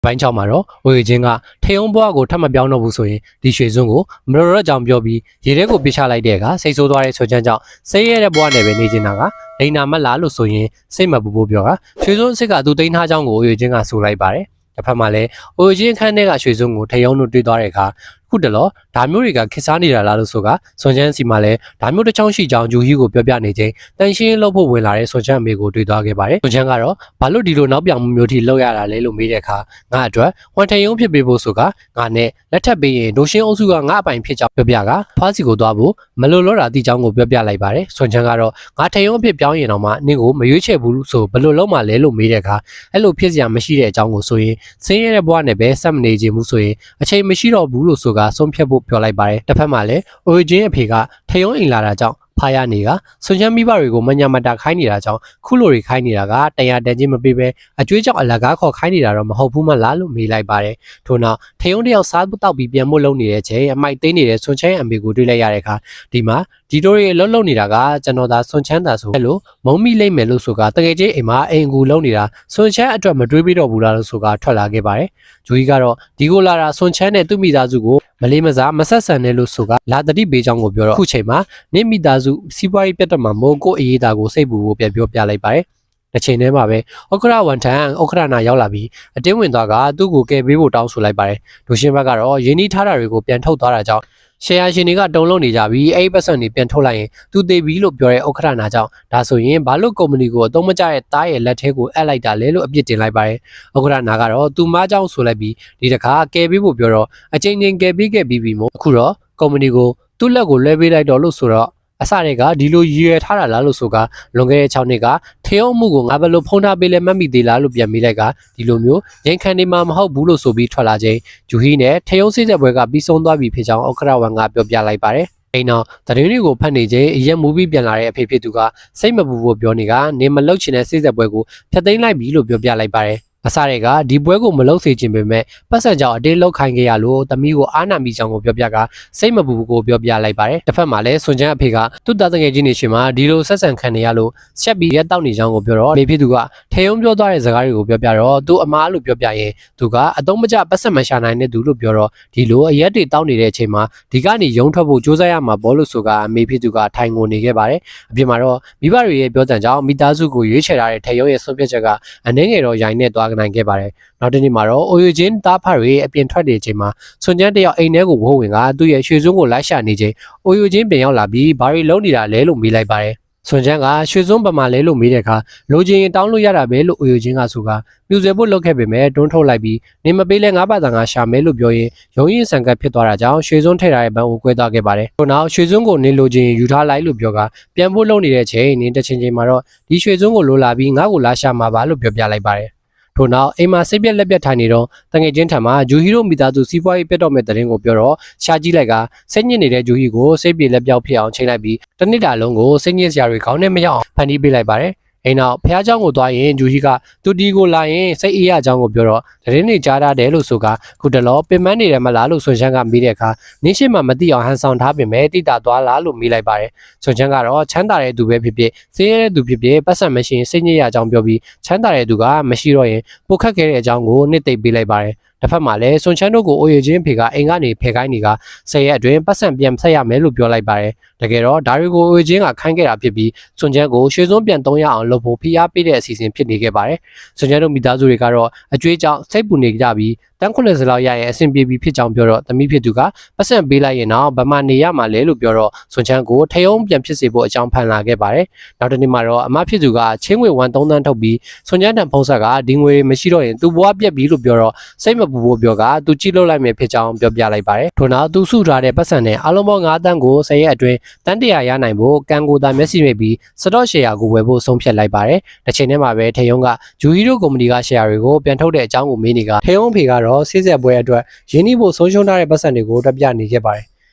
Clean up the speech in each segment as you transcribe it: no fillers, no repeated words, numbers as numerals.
ပိုင်း6မှာတော့ဝေချင်းကထေယုံဘွားကိုထပ်မပြောင်းတော့ဘူးဆိုရင်ဒီရွှေစွန်းကိုမတော်တော့ကြောင်ပြောပြီးရေထဲကိုပြချလိုက်တဲ့အခါစိတ်ဆိုးသွားတဲ့ဆွချမ်းကြောင့်စိတ်ရဲတဲ့ဘွားနဲ့ပဲနေနေတာကလိန်နာမလားလို့ဆိုရင်စိတ်မပူပူပြောကရွှေစွန်းအစ်စ်ကသူတိန်းထားကြောင်းကိုဝေချင်းကဆိုလိုက်ပါတယ်တစ်ဖက်မှာလည်းဝေချင်းခန်းထဲကရွှေစွန်းကိုထေယုံတို့တွေ့သွားတဲ့အခါခုတလောဒါမျိုးတွေကခစ်စားနေတာလားလို့ဆိုကဆွန်ချမ်းစီမှာလည်းဒါမျိုးတစ်ချောင်းရှိကြောင်းဂျူဟီကိုပြောပြနေချိန်တန်ရှင်းလုပ်ဖို့ဝင်လာတဲ့ဆွန်ချမ်းအမေကိုတွေ့သွားခဲ့ပါတယ်ဆွန်ချမ်းကတော့ဘာလို့ဒီလိုနောက်ပြောင်မှုမျိုးထိလောက်ရတာလဲလို့မေးတဲ့အခါငါအတွက်ဝန်ထရုံဖြစ်ပေးဖို့ဆိုကငါနဲ့လက်ထပ်ပေးရင်ဒိုရှင်းအုပ်စုကငါအပိုင်ဖြစ်ကြောင်းပြောပြကဖွားစီကိုသွားဖို့မလိုတော့တာတိကြောင်းကိုပြောပြလိုက်ပါတယ်ဆွန်ချမ်းကတော့ငါထရုံအဖြစ်ပြောင်းရင်တော့မှနင့်ကိုမရွေးချယ်ဘူးဆိုဘလို့လုံးမလဲလို့မေးတဲ့အခါအဲ့လိုဖြစ်စရာမရှိတဲ့အကြောင်းကိုဆိုရင်ဆင်းရဲတဲ့ဘဝနဲ့ပဲဆက်မနေခြင်းဘူးဆိုရင်အချိန်မရှိတော့ဘူးလို့ဆိုကဆုံးဖြတ်ဖို့ပြောလိုက်ပါတယ်တစ်ဖက်မှာလည်းအိုဂျင်းအဖေကထယုံအိမ်လာတာကြောင့်ဖာရနေကဆွန်ချမ်းမိဘတွေကိုမညာမတာခိုင်းနေတာကြောင့်ခုလိုတွေခိုင်းနေတာကတရားတန်ချင်းမပေးပဲအကျွေးကြောင့်အလကားခေါ်ခိုင်းနေတာတော့မဟုတ်ဘူးမလားလို့မေးလိုက်ပါတယ်ထို့နောက်ထယုံတယောက်စားတောက်ပြီးပြန်ဖို့လုပ်နေတဲ့ချိန်အမိုက်သိမ်းနေတဲ့ဆွန်ချမ်းရဲ့အမေကိုတွေ့လိုက်ရတဲ့အခါဒီမှာဒီတို့တွေလှုပ်လှုပ်နေတာကကျွန်တော်သာဆွန်ချမ်းသာဆိုအဲ့လိုမုံမိလိမ့်မယ်လို့ဆိုကတကယ်ချင်းအိမ်မှာအိမ်ကူလုံးနေတာဆွန်ချမ်းအတွက်မတွေးပြီးတော့ဘူးလားလို့ဆိုကထွက်လာခဲ့ပါတယ်ဂျူကြီးကတော့ဒီကိုလာတာဆွန်ချမ်းနဲ့သူ့မိသားစုကိုမလေးမစားမဆက်ဆံနဲ့လို့ဆိုကလာတတိပေးချောင်းကိုပြောတော့အခုချိန်မှာနေမိသားစုစီးပွားရေးပြတ်တော့မှမိုးကိုအေးသားကိုစိတ်ပူဖို့ပြန်ပြောပြလိုက်ပါတယ်တစ်ချိန်တည်းမှာပဲဥက္ခရဝန်ထမ်းဥက္ခရနာရောက်လာပြီးအတင်းဝင်သွားကသူ့ကိုကယ်ပေးဖို့တောင်းဆိုလိုက်ပါတယ်ဒိုရှင်ဘက်ကတော့ရင်းနှီးထားတာတွေကိုပြန်ထုတ်သွားတာကြောင့်ရှယ်ယာရှင်တွေကတုံလုံးနေကြပြီးအဲ့ဒီပတ်စံတွေပြန်ထုတ်လိုက်ရင်သူတည်ပြီလို့ပြောတဲ့ဥက္ခရနာကြောင့်ဒါဆိုရင်ဘာလို့ကုမ္ပဏီကိုအသုံးမကျတဲ့တားရဲ့လက်ထဲကိုအပ်လိုက်တာလဲလို့အပြစ်တင်လိုက်ပါတယ်ဥက္ခရနာကတော့သူမเจ้าဆိုလိုက်ပြီးဒီတခါကယ်ပေးဖို့ပြောတော့အချိန်ချင်းကယ်ပေးခဲ့ပြီးပြီမို့အခုတော့ကုမ္ပဏီကိုသူ့လက်ကိုလွှဲပေးလိုက်တော့လို့ဆိုတော့အစတွေကဒီလိုရည်ရွယ်ထားတာလားလို့ဆိုကလွန်ခဲ့တဲ့6နှစ်ကထေယုံမှုကိုငါဘယ်လိုဖုံးထားပေးလဲမှတ်မိသေးလားလို့ပြန်မေးလိုက်ကဒီလိုမျိုးရင်ခံနေမှာမဟုတ်ဘူးလို့ဆိုပြီးထွက်လာချိန်ဂျူဟီနဲ့ထေယုံစစ်တဲ့ဘွဲကပြီးဆုံးသွားပြီဖြစ်ကြောင်းဥက္ခရဝန်ကပြောပြလိုက်ပါတယ်အိမ်တော်သတင်းတွေကိုဖတ်နေချိန်အရက်မူပြီးပြန်လာတဲ့အဖေဖြစ်သူကစိတ်မပူဖို့ပြောနေကနေမလုတ်ချင်တဲ့စစ်တဲ့ဘွဲကိုဖျက်သိမ်းလိုက်ပြီလို့ပြောပြလိုက်ပါတယ်အစားတွေကဒီပွဲကိုမလုပ်စေချင်ပေမဲ့ပတ်စံကြောင့်အတင်းလောက်ခိုင်းခဲ့ရလို့သမီးကိုအားနာမိကြောင်းကိုပြောပြကစိတ်မပူဘူးကိုပြောပြလိုက်ပါတယ်တစ်ဖက်မှာလည်းဆွန်ချမ်းအဖေကသူ့သားငယ်ချင်းတွေရှင်မှာဒီလိုဆက်ဆံခံနေရလို့ချက်ပြီးရက်တောက်နေကြောင်းကိုပြောတော့မိဖြစ်သူကထေယုံပြောသွားတဲ့စကားတွေကိုပြောပြတော့သူအမားလို့ပြောပြရင်သူကအတုံးမကျပတ်စံမရှာနိုင်တဲ့သူလို့ပြောတော့ဒီလိုအရက်တွေတောက်နေတဲ့အချိန်မှာဒီကနေရုံထွက်ဖို့စူးစမ်းရမှာဘောလို့ဆိုကအမေဖြစ်သူကထိုင်ငိုနေခဲ့ပါတယ်အပြင်မှာတော့မိဘတွေရဲ့ပြောတဲ့ကြောင့်မိသားစုကိုရွေးချယ်ထားတဲ့ထေယုံရဲ့ဆုံးဖြတ်ချက်ကအနှဲငယ်တော့ရိုင်နဲ့သွားနိုင်ခဲ့ပါတယ်နောက်တနေ့မှာတော့အိုယိုချင်းတားဖတွေအပြင်ထွက်နေချိန်မှာဆွန်ချမ်းတယောက်အိမ်ထဲကိုဝိုးဝင်ကသူ့ရဲ့ရွှေစွန်းကိုလိုက်ရှာနေချိန်အိုယိုချင်းပြန်ရောက်လာပြီးဘာတွေလုံးနေတာလဲလို့မေးလိုက်ပါတယ်ဆွန်ချမ်းကရွှေစွန်းပမာလဲလို့မေးတဲ့အခါလိုချင်ရင်တောင်းလို့ရတာပဲလို့အိုယိုချင်းကဆိုကမြူဆွဲဖို့လုပ်ခဲ့ပေမဲ့တွန်းထုတ်လိုက်ပြီးနေမပေးလဲငါးပါးသာငါရှာမဲလို့ပြောရင်ရုံရင်ဆန်ကတ်ဖြစ်သွားတာကြောင့်ရွှေစွန်းထည့်ထားတဲ့ဘန်ကိုကွဲသွားခဲ့ပါတယ်။ထို့နောက်ရွှေစွန်းကိုနေလိုချင်ယူထားလိုက်လို့ပြောကပြန်ဖို့လုပ်နေတဲ့ချိန်နေတစ်ချိန်ချိန်မှာတော့ဒီရွှေစွန်းကိုလိုလာပြီးငါ့ကိုလာရှာမှာပါလို့ပြောပြလိုက်ပါတယ်။ထို့နောက်အိမ်မှာစိတ်ပြက်လက်ပြက်ထိုင်နေတော့တငယ်ချင်းထံမှာဂျူဟီတို့မိသားစုစီးပွားရေးပြတ်တော့မဲ့တဲ့ရင်ကိုပြောတော့ရှာကြည့်လိုက်ကစိတ်ညစ်နေတဲ့ဂျူဟီကိုစိတ်ပြေလက်ပြောက်ဖြစ်အောင်ချိန်လိုက်ပြီးတစ်နှစ်တာလုံးကိုစိတ်ညစ်စရာတွေခေါင်းနဲ့မရောက်အောင်ဖန်တီးပေးလိုက်ပါတယ်အိမ်နောက်ဖះเจ้าကိုသွားရင်ဂျူဟီကသူတီကိုလာရင်စိတ်အေးရအကြောင်းကိုပြောတော့သတင်းတွေကြားရတယ်လို့ဆိုကခုတလောပင်မနေတယ်မလားလို့ဆွန်ချမ်းကမေးတဲ့အခါနင်းရှိမှမသိအောင်ဟန်ဆောင်ထားပင်မဲ့တိတာသွားလားလို့မေးလိုက်ပါတယ်ဆွန်ချမ်းကတော့ချမ်းသာတဲ့သူပဲဖြစ်ဖြစ်စေးရတဲ့သူဖြစ်ဖြစ်ပတ်စံမရှိရင်စိတ်ညစ်ရအကြောင်းပြောပြီးချမ်းသာတဲ့သူကမရှိတော့ရင်ပိုခက်ခဲတဲ့အကြောင်းကိုနှစ်သိမ့်ပေးလိုက်ပါတယ်တစ်ဖက်မှာလည်းဆွန်ချမ်းတို့ကိုအိုရချင်းဖေကအိမ်ကနေဖယ်ခိုင်းနေက10ရက်အတွင်းပတ်စံပြန်ဆက်ရမယ်လို့ပြောလိုက်ပါတယ်တကယ်တော့ဒါတွေကိုအိုရချင်းကခိုင်းခဲ့တာဖြစ်ပြီးဆွန်ချမ်းကိုရွှေစွန်းပြန်300အောင်လုပ်ဖို့ဖိအားပေးတဲ့အစီအစဉ်ဖြစ်နေခဲ့ပါတယ်ဆွန်ချမ်းတို့မိသားစုတွေကတော့အကျွေးကြောင့်စိတ်ပူနေကြပြီးတန်း90လောက်ရရင်အဆင်ပြေပြီးဖြစ်ကြောင်းပြောတော့သမီးဖြစ်သူကပတ်စံပေးလိုက်ရင်တော့ဗမာနေရမှာလဲလို့ပြောတော့ဆွန်ချမ်းကိုထယုံပြန်ဖြစ်စေဖို့အကြောင်းဖန်လာခဲ့ပါတယ်နောက်တစ်နေ့မှာတော့အမဖြစ်သူကချင်းငွေ1 3 သန်းထုတ်ပြီးဆွန်ချမ်းတန်ဖုံးဆက်ကဒီငွေမရှိတော့ရင်သူ့ဘဝပြက်ပြီလို့ပြောတော့စိတ်မပူဖို့ပြောကသူကြည့်လို့လိုက်မယ်ဖြစ်ကြောင်းပြောပြလိုက်ပါတယ်ထို့နောက်သူစုထားတဲ့ပတ်စံနဲ့အလုံးပေါင်း9 တန်းကို10ရက်အတွင်းတန်း100ရနိုင်ဖို့ကံကိုသာမျက်စိမိတ်ပြီးစတော့ရှယ်ယာကိုဝယ်ဖို့ဆုံးဖြတ်လိုက်ပါတယ်တစ်ချိန်တည်းမှာပဲထယုံကဂျူဟီတို့ကုမ္ပဏီကရှယ်ယာတွေကိုပြန်ထုတ်တဲ့အကြောင်းကိုမေးနေကထယုံဖေကတော့ဆေးဆက်ပွဲအတွက်ရင်းနှီးဖို့ဆုံးရှုံးထားတဲ့ပတ်စံတွေကိုတက်ပြနေခဲ့ပါတယ်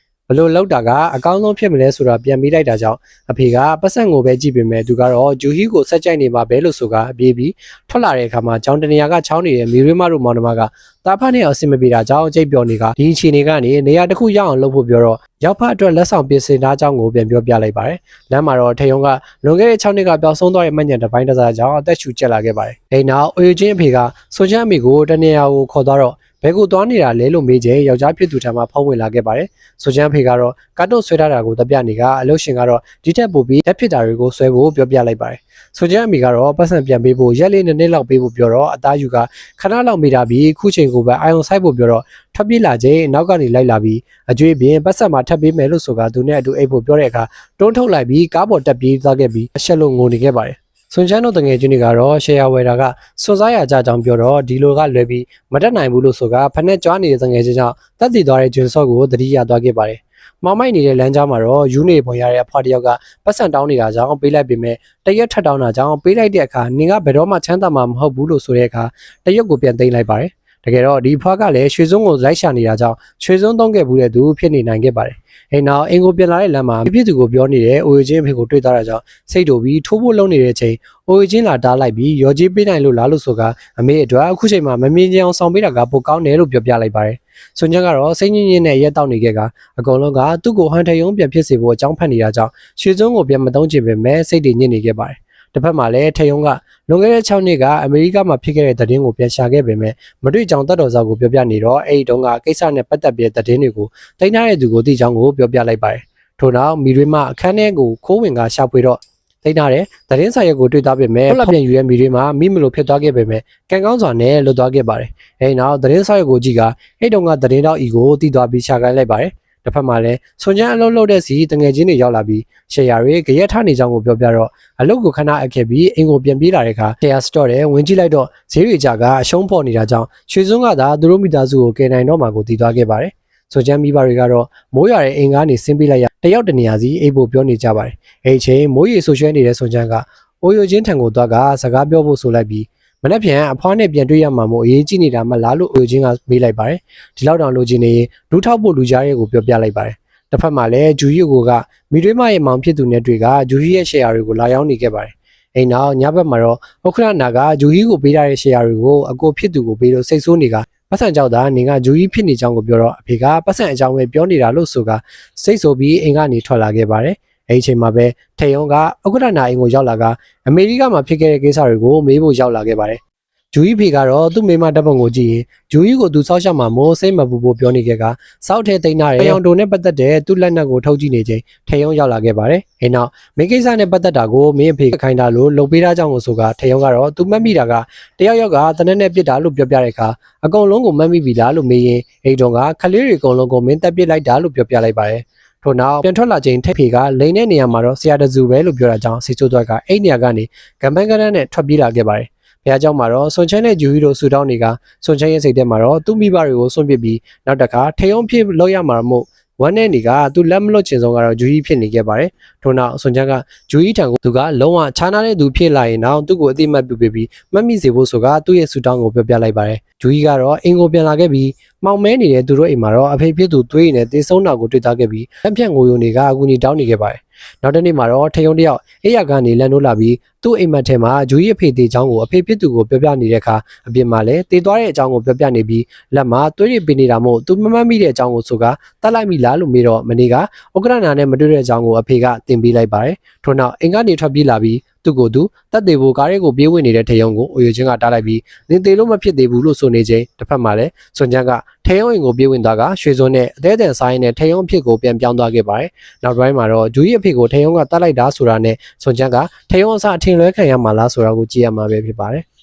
ဘလို့လောက်တာကအကောင်းဆုံးဖြစ်မလဲဆိုတာပြန်ပြီးလိုက်တာကြောင့်အဖေကပတ်စံကိုပဲကြည့်ပေမဲ့သူကတော့ဂျူဟီကိုဆက်ကြိုက်နေပါပဲလို့ဆိုကအပြေးပြီးထွက်လာတဲ့အခါမှာကျောင်းတနေရာကချောင်းနေတဲ့မီရွေးမတို့မောင်နှမကတာဖတ်နဲ့အဆင်မပြေတာကြောင့်ကြိတ်ပြော်နေကဒီအခြေအနေကနေနေရာတစ်ခုရောက်အောင်လုပ်ဖို့ပြောတော့ရောက်ဖတ်အတွက်လက်ဆောင်ပြင်ဆင်ထားကြောင်းကိုပြန်ပြောပြလိုက်ပါတယ်လမ်းမှာတော့ထေယုံကလွန်ခဲ့တဲ့6နှစ်ကပျောက်ဆုံးသွားတဲ့မှညံတစ်ပိုင်းတစ်စားကြောင့်အသက်ရှူကျက်လာခဲ့ပါတယ်အိမ်နောက်အိုယချင်းအဖေကဆွန်ချမ်းအမေကိုတနေရာကိုခေါ်သွားတော့ဘဲကိုသွားနေတာလဲလို့မေးချိန်ယောက်ျားဖြစ်သူထံမှဖုံးဝင်လာခဲ့ပါတယ်။ဆိုချမ်းဖေကတော့ကာတွန်းဆွဲထားတာကိုတပြနေကအလုရှင်ကတော့ဒီထက်ပိုပြီးလက်ဖြစ်တာတွေကိုဆွဲဖို့ပြောပြလိုက်ပါတယ်။ဆိုချမ်းအမေကတော့ပတ်စံပြန်ပေးဖို့ရက်လေးနှစ်လောက်ပေးဖို့ပြောတော့အသားယူကခဏလောက်မေးတာပြီးခုချိန်ကိုပဲအာယုံဆိုင်ဖို့ပြောတော့ထွက်ပြေးလာချိန်နောက်ကနေလိုက်လာပြီးအကျွေးပြင်ပတ်စံမှာထပ်ပေးမယ်လို့ဆိုကသူနဲ့အတူအိတ်ဖို့ပြောတဲ့အခါတွန်းထုတ်လိုက်ပြီးကားပေါ်တက်ပြေးသွားခဲ့ပြီးအရှက်လို့ငိုနေခဲ့ပါတယ်။ဆွန်ချမ်းတို့တငယ်ချင်းတွေကတော့ရှယ်ယာဝယ်တာကစွန်စားရကြကြောင်းပြောတော့ဒီလိုကလွယ်ပြီးမတက်နိုင်ဘူးလို့ဆိုကဖက်နဲ့ကြွားနေတဲ့တငယ်ချင်းကြောင့်တက်တည်သွားတဲ့ဂျွန်ဆော့ကိုသတိရသွားခဲ့ပါတယ်။မောင်မိုက်နေတဲ့လမ်းကြားမှာတော့ယူနေပုံရတဲ့အဖွားတယောက်ကပတ်စံတောင်းနေတာကြောင့်ပေးလိုက်ပေမဲ့တရက်ထပ်တောင်းတာကြောင့်ပေးလိုက်တဲ့အခါနင်ကဘယ်တော့မှချမ်းသာမှာမဟုတ်ဘူးလို့ဆိုတဲ့အခါတရက်ကိုပြန်သိမ်းလိုက်ပါတယ်။တကယ်တော့ဒီဖွားကလည်းရွှေစုံကိုလိုက်ရှာနေတာကြောင့်ရွှေစုံသုံးခဲ့ဘူးတဲ့သူဖြစ်နေနိုင်ခဲ့ပါတယ်။အိမ်နောက်အင်ကိုပြန်လာတဲ့လမ်းမှာပြည့်သူကိုပြောနေတဲ့အိုယချင်းအဖေကိုတွေ့သွားတာကြောင့်စိတ်တူပြီးထိုးဖို့လုံးနေတဲ့အချိန်အိုယချင်းလာတားလိုက်ပြီးရော်ကြီးပေးနိုင်လို့လားလို့ဆိုကအမေအတွက်အခုချိန်မှာမမြင်ကြအောင်ဆောင်ပေးတာကပိုကောင်းတယ်လို့ပြောပြလိုက်ပါတယ်။ဆွန်ချန်ကတော့စိတ်ညစ်ညစ်နဲ့ရက်တောက်နေခဲ့ကအကုန်လုံးကသူ့ကိုဟန်ထယုံပြန်ဖြစ်စေဖို့အကြောင်းဖတ်နေတာကြောင့်ရွှေစုံကိုပြန်မသုံးချင်ပေမဲ့စိတ်တွေညစ်နေခဲ့ပါတယ်။တစ်ဖက်မှာလည်းထယုံကလွန်ခဲ့တဲ့6နှစ်ကအမေရိကမှာဖြစ်ခဲ့တဲ့သတင်းကိုပြန်ရှာခဲ့ပေမဲ့မတွေ့ကြောင်တတ်တော်စာကိုပြောပြနေတော့အဲ့ဒီတုန်းကကိစ္စနဲ့ပတ်သက်ပြီးသတင်းတွေကိုတင်ထားတဲ့သူကိုသိကြောင်းကိုပြောပြလိုက်ပါတယ်။ထို့နောက်မီရွေးမအခန်းထဲကိုခိုးဝင်ကရှာဖွေတော့တင်ထားတဲ့သတင်းစာရွက်ကိုတွေ့သွားပေမဲ့ဖက်ပြန်ယူတဲ့မီရွေးမမိမလို့ဖြစ်သွားခဲ့ပေမဲ့ကံကောင်းစွာနဲ့လွတ်သွားခဲ့ပါတယ်။အဲ့နောက်သတင်းစာရွက်ကိုကြည့်ကအဲ့တုန်းကသတင်းတောက်ဤကိုသိသွားပြီးရှာခိုင်းလိုက်ပါတယ်။တစ်ဖက်မှာလည်းဆွန်ချမ်းအလုပ်လုပ်တဲ့စီတငယ်ချင်းတွေရောက်လာပြီးရှယ်ယာတွေကြရက်ထနေကြောင်းကိုပြောပြတော့အလုပ်ကိုခဏအပ်ခဲ့ပြီးအင်ကိုပြန်ပြေးလာတဲ့အခါရှယ်ယာစတော့တဲ့ဝင်ကြည့်လိုက်တော့ဈေးတွေကြကအရှုံးပေါ်နေတာကြောင့်ရွှေစုံကသာသူတို့မိသားစုကိုကယ်နိုင်တော့မှကိုတည်သွားခဲ့ပါတယ်။ဆွန်ချမ်းမိဘတွေကတော့မိုးရွာတဲ့အိမ်ကနေဆင်းပေးလိုက်ရတယောက်တနေရာစီအိပ်ဖို့ပြောနေကြပါတယ်။အဲ့ချိန်မိုးရေဆူရွှဲနေတဲ့ဆွန်ချမ်းကအိုယိုချင်းထံကိုသွားကစကားပြောဖို့ဆိုလိုက်ပြီးမနေ့ပြန်အဖွားနဲ့ပြန်တွေ့ရမှာမို့အရေးကြီးနေတာမလားလို့အိုယိုချင်းကမေးလိုက်ပါတယ်။ဒီလောက်တောင်လိုချင်နေလူထောက်ဖို့လူကြားရဲကိုပြောပြလိုက်ပါတယ်။တစ်ဖက်မှာလည်းဂျူရီကိုကမီရွေးမရဲ့မောင်ဖြစ်သူနဲ့တွေ့ကဂျူရီရဲ့ရှယ်ယာတွေကိုလာရောက်နေခဲ့ပါတယ်။အိမ်နောက်ညဘက်မှာတော့ဥက္ခရနာကဂျူရီကိုပေးထားတဲ့ရှယ်ယာတွေကိုအကိုဖြစ်သူကိုပေးလို့စိတ်ဆိုးနေကပတ်စံကြောက်တာနေကဂျူရီဖြစ်နေကြောင်းကိုပြောတော့အဖေကပတ်စံအကြောင်းပဲပြောနေတာလို့ဆိုကစိတ်ဆိုးပြီးအိမ်ကနေထွက်လာခဲ့ပါတယ်။အဲ့ဒီအချိန်မှာပဲထေယုံကဥက္ခရနာအိမ်ကိုရောက်လာကအမေရိကမှာဖြစ်ခဲ့တဲ့ကိစ္စတွေကိုမေးဖို့ရောက်လာခဲ့ပါတယ်ဂျူရီဖေကတော့သူ့မိမတပ်ပုံကိုကြည့်ရင်ဂျူရီကိုသူစောက်ရှောက်မှာမိုးစိတ်မပူဖို့ပြောနေခဲ့ကစောက်ထဲသိမ်းထားတဲ့ရောင်တုံနဲ့ပတ်သက်တဲ့သူ့လက်နက်ကိုထုတ်ကြည့်နေချိန်ထေယုံရောက်လာခဲ့ပါတယ်။အဲနောက်မင်းကိစ္စနဲ့ပတ်သက်တာကိုမင်းအဖေခိုင်းတာလို့လှုပ်ပေးထားကြောင်းကိုဆိုကထေယုံကတော့သူမှတ်မိတာကတယောက်ယောက်ကတနက်နဲ့ပြစ်တာလို့ပြောပြတဲ့အခါအကုန်လုံးကိုမှတ်မိပြီလားလို့မေးရင်အိမ်တော်ကခလေးတွေအကုန်လုံးကိုမင်းတက်ပစ်လိုက်တာလို့ပြောပြလိုက်ပါတယ်။ထို့နောက်ပြန်ထွက်လာချိန်ထိတ်ဖေကလိန်တဲ့နေရာမှာတော့ဆရာတစုပဲလို့ပြောတာကြောင့်စီချိုးသွက်ကအဲ့နေရာကနေကမ်ပန်းကန်းနဲ့ထွက်ပြေးလာခဲ့ပါတယ်။ဘုရားကျောင်းမှာတော့ဆွန်ချမ်းနဲ့ဂျူရီတို့ဆူတောင်းနေကဆွန်ချမ်းရဲ့စိတ်ထဲမှာတော့သူ့မိဘတွေကိုစွန့်ပစ်ပြီးနောက်တစ်ခါထေယုံဖြစ်လောက်ရမှာမို့ဝမ်းနဲ့နေကသူလက်မလွတ်ချင်ဆုံးကတော့ဂျူရီဖြစ်နေခဲ့ပါတယ်။ထို့နောက်ဆွန်ချမ်းကဂျူရီထံကိုသူကလုံးဝခြားနာတဲ့သူဖြစ်လာရင်တော့သူ့ကိုအတိမတ်ပြုပေးပြီးမှတ်မိစေဖို့ဆိုကသူ့ရဲ့ဆူတောင်းကိုပြောပြလိုက်ပါတယ်။ဂျူရီကတော့အင်ကိုပြန်လာခဲ့ပြီးမောင်မဲနေတဲ့သူတို့အိမ်မှာတော့အဖေဖြစ်သူသွေးရည်နဲ့တေဆုံးတာကိုတွေ့ထားခဲ့ပြီးလက်ဖြတ်ငိုယုံတွေကအကူကြီးတောင်းနေခဲ့ပါတယ်။နောက်တစ်နေ့မှာတော့ထေယုံတယောက်အိယာကနေလန်နိုးလာပြီးသူ့အိမ်မက်ထဲမှာဂျူရီအဖေသေးချောင်းကိုအဖေဖြစ်သူကိုပြောပြနေတဲ့အခါအပြင်မှာလည်းတေသွားတဲ့အကြောင်းကိုပြောပြနေပြီးလက်မှာသွေးရည်ပင်နေတာမို့သူမမှတ်မိတဲ့အကြောင်းကိုဆိုကတတ်လိုက်မိလားလို့မေးတော့မနေ့ကဥက္ကရနာနဲ့မတွေ့တဲ့အကြောင်းကိုအဖေကတင်ပေးလိုက်ပါတယ်။ထို့နောက်အိမ်ကနေထွက်ပြေးလာပြီးသူ့ကိုယ်သူတက်သေးဖို့ကားရဲကိုပြေးဝင်နေတဲ့ထေယုံကိုအိုယိုချင်းကတားလိုက်ပြီးနင်သေးလို့မဖြစ်သေးဘူးလို့ဆိုနေချိန်တစ်ဖက်မှာလည်းဆွန်ချမ်းကထေယုံအိမ်ကိုပြေးဝင်သွားကရွှေစုံနဲ့အသေးအံဆိုင်နဲ့ထေယုံအဖြစ်ကိုပြန်ပြောင်းသွားခဲ့ပါတယ်။နောက်ပိုင်းမှာတော့ဂျူရီအဖေကိုထေယုံကတားလိုက်တာဆိုတာနဲ့ဆွန်ချမ်းကထေယုံအစအထင်လွဲခံရမှာလားဆိုတာကိုကြည့်ရမှာပဲဖြစ်ပါတယ်။